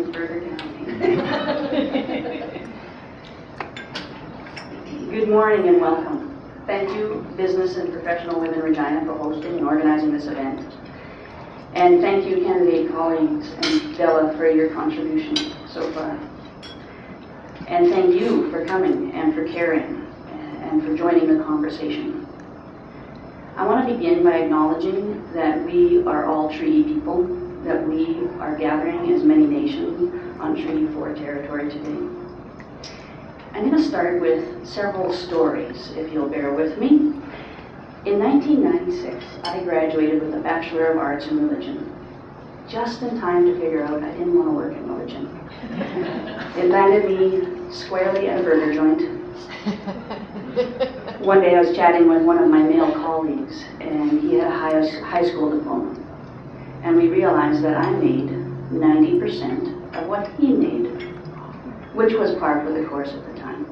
even further down. Good morning and welcome. Thank you, Business and Professional Women Regina, for hosting and organizing this event. And thank you, candidate colleagues and Della, for your contribution so far. And thank you for coming and for caring and for joining the conversation. I want to begin by acknowledging that we are all treaty people, that we are gathering as many nations on Treaty 4 territory today. I'm going to start with several stories, if you'll bear with me. In 1996, I graduated with a Bachelor of Arts in Religion, just in time to figure out I didn't want to work in religion. It landed me squarely at a burger joint. One day I was chatting with one of my male colleagues, and he had a high school diploma. And we realized that I made 90% of what he made, which was par for the course at the time.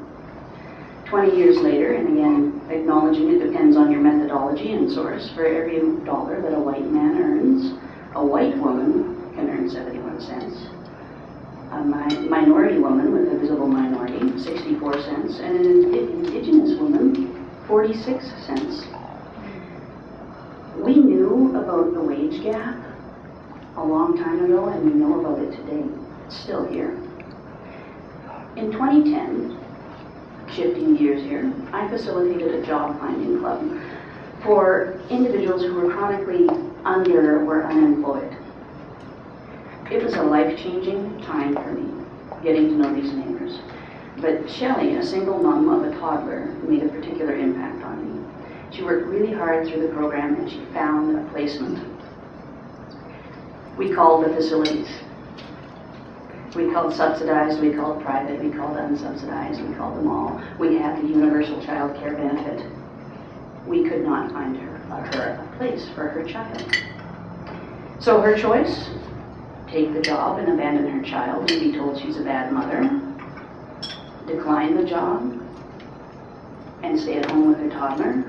20 years later, and again, acknowledging it depends on your methodology and source, for every dollar that a white man earns, a white woman can earn 71 cents. A minority woman with a visible minority, 64 cents, and an indigenous woman, 46 cents. We knew about the wage gap a long time ago, and we know about it today. It's still here. In 2010, shifting gears here, I facilitated a job finding club for individuals who were chronically under or unemployed. It was a life-changing time for me, getting to know these neighbors. But Shelley, a single mom of a toddler, made a particular impact on me. She worked really hard through the program and she found a placement. We called the facilities. We called subsidized, we called private, we called unsubsidized, we called them all. We had the universal child care benefit. We could not find her a place for her child. So her choice, take the job and abandon her child and be told she's a bad mother, decline the job and stay at home with her toddler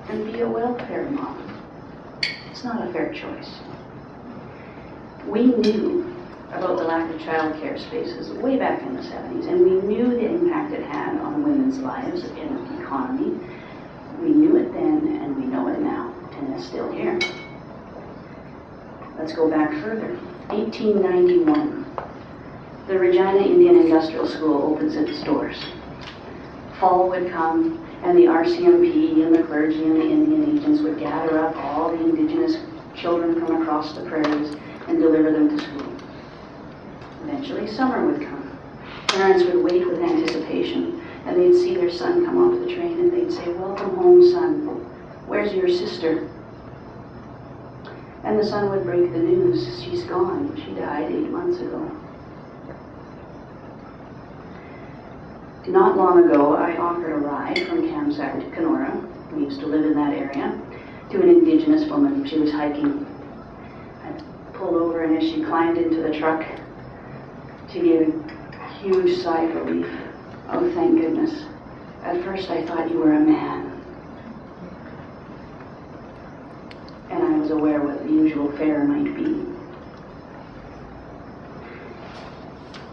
and be a welfare mom. It's not a fair choice. We knew about the lack of child care spaces way back in the 70s, and we knew the impact it had on women's lives and the economy. We knew it then and we know it now, and it's still here. Let's go back further. 1891, the Regina Indian Industrial School opens its doors. Fall would come, and the RCMP and the clergy and the Indian agents would gather up all the indigenous children from across the prairies and deliver them to school. Eventually, summer would come. Parents would wait with anticipation, and they'd see their son come off the train, and they'd say, "Welcome home, son. Where's your sister?" And the son would break the news. She's gone. She died 8 months ago. Not long ago, I offered a ride from Kamsack to Kenora. We used to live in that area, to an indigenous woman. She was hiking. I pulled over, and as she climbed into the truck, she gave a huge sigh of relief. Oh, thank goodness. At first I thought you were a man. And I was aware what the usual fare might be.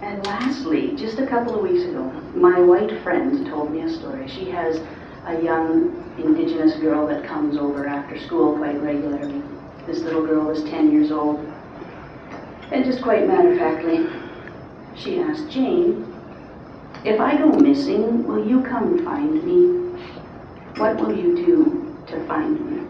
And lastly, just a couple of weeks ago, my white friend told me a story. She has a young indigenous girl that comes over after school quite regularly. This little girl is 10 years old. And just quite matter-of-factly, she asked, "Jane, if I go missing, will you come find me? What will you do to find me?"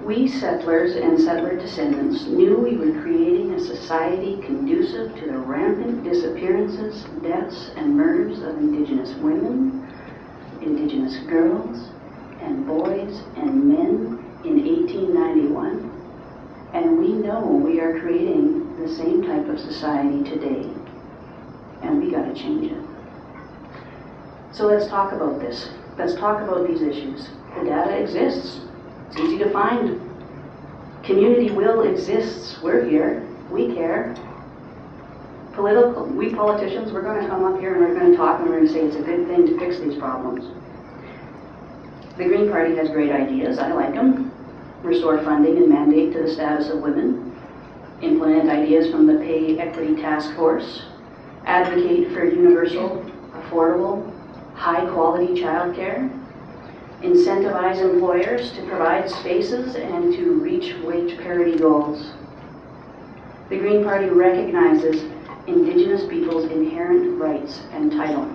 We settlers and settler descendants knew we were creating a society conducive to the rampant disappearances, deaths, and murders of Indigenous women, Indigenous girls, and boys and men in 1891. And we know we are creating the same type of society today. And we got to change it. So let's talk about this. Let's talk about these issues. The data exists. It's easy to find. Community will exists. We're here. We care. We politicians, we're going to come up here and we're going to talk and we're going to say it's a good thing to fix these problems. The Green Party has great ideas. I like them. Restore funding and mandate to the status of women. implement ideas from the Pay Equity Task Force, advocate for universal, affordable, high-quality childcare, incentivize employers to provide spaces and to reach wage parity goals. The Green Party recognizes Indigenous peoples' inherent rights and title.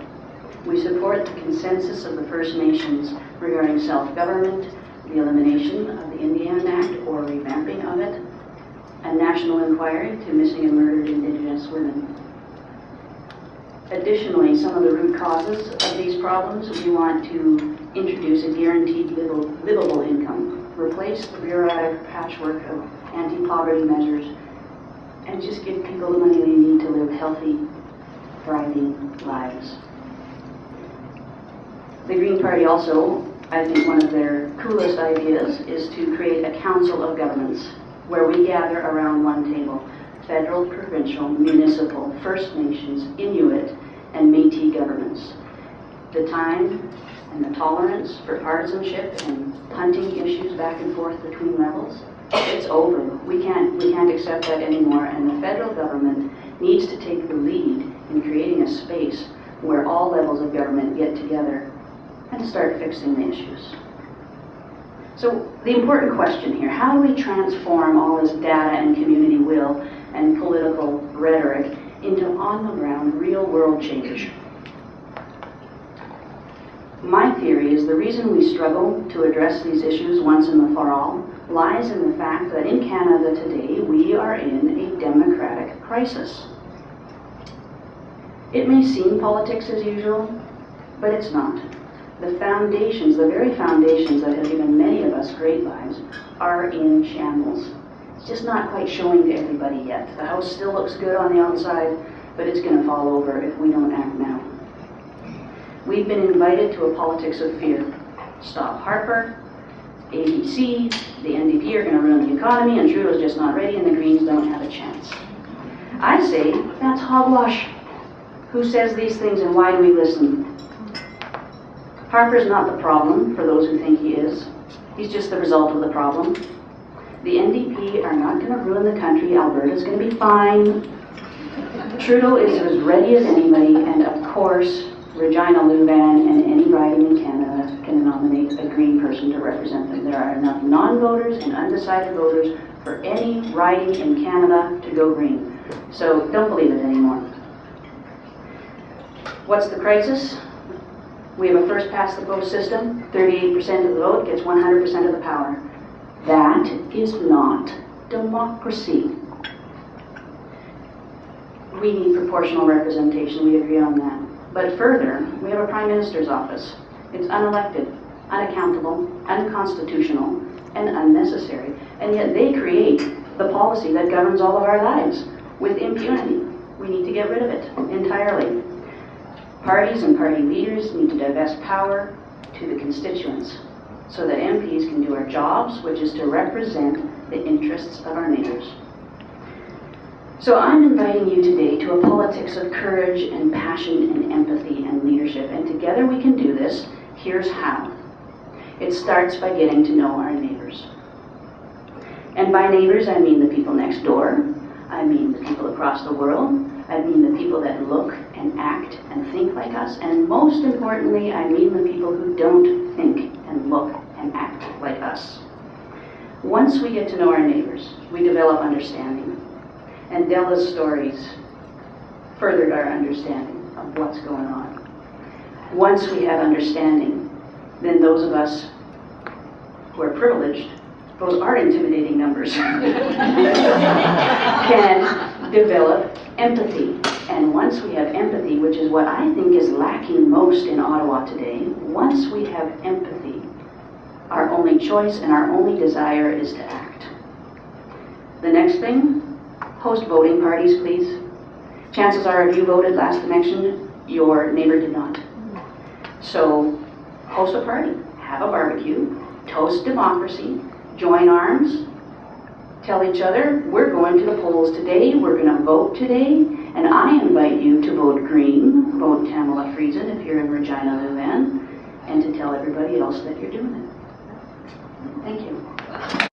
We support the consensus of the First Nations regarding self-government, the elimination of the Indian Act or revamping of it, a national inquiry to missing and murdered Indigenous women. Additionally, some of the root causes of these problems, we want to introduce a guaranteed livable income, replace the bureaucratic patchwork of anti-poverty measures, and just give people the money they need to live healthy, thriving lives. The Green Party also, I think one of their coolest ideas is to create a council of governments where we gather around one table: federal, provincial, municipal, First Nations, Inuit, and Métis governments. The time and the tolerance for partisanship and punting issues back and forth between levels, it's over. We can't accept that anymore, and the federal government needs to take the lead in creating a space where all levels of government get together and start fixing the issues. So the important question here, how do we transform all this data and community will and political rhetoric into on-the-ground, real-world change? My theory is the reason we struggle to address these issues once and for all lies in the fact that in Canada today we are in a democratic crisis. It may seem politics as usual, but it's not. The foundations, the very foundations that have given many of us great lives, are in shambles. It's just not quite showing to everybody yet. The house still looks good on the outside, but it's going to fall over if we don't act now. We've been invited to a politics of fear. Stop Harper, ABC, the NDP are going to ruin the economy, and Trudeau's just not ready, and the Greens don't have a chance. I say that's hogwash. Who says these things, and why do we listen? Harper's not the problem, for those who think he is. He's just the result of the problem. The NDP are not going to ruin the country. Alberta's going to be fine. Trudeau is as ready as anybody, and of course, Regina Louvan and any riding in Canada can nominate a Green person to represent them. There are enough non-voters and undecided voters for any riding in Canada to go Green. So don't believe it anymore. What's the crisis? We have a first-past-the-post system. 38% of the vote gets 100% of the power. That is not democracy. We need proportional representation. We agree on that. But further, we have a Prime Minister's office. It's unelected, unaccountable, unconstitutional, and unnecessary. And yet they create the policy that governs all of our lives with impunity. We need to get rid of it entirely. Parties and party leaders need to divest power to the constituents so that MPs can do our jobs, which is to represent the interests of our neighbors. So I'm inviting you today to a politics of courage and passion and empathy and leadership, and together we can do this. Here's how. It starts by getting to know our neighbors. And by neighbors, I mean the people next door. I mean the people across the world. I mean the people that look and act and think like us. And most importantly, I mean the people who don't think and look and act like us. Once we get to know our neighbors, we develop understanding. And Della's stories furthered our understanding of what's going on. Once we have understanding, then those of us who are privileged, those are intimidating numbers, can develop empathy. And once we have empathy, which is what I think is lacking most in Ottawa today, once we have empathy, our only choice and our only desire is to act. The next thing, host voting parties, please. Chances are if you voted last election, your neighbor did not. So host a party, have a barbecue, toast democracy, join arms, tell each other, we're going to the polls today, we're going to vote today, and I invite you to vote Green, vote Tamela Friesen if you're in Regina Louvan, and to tell everybody else that you're doing it. Thank you.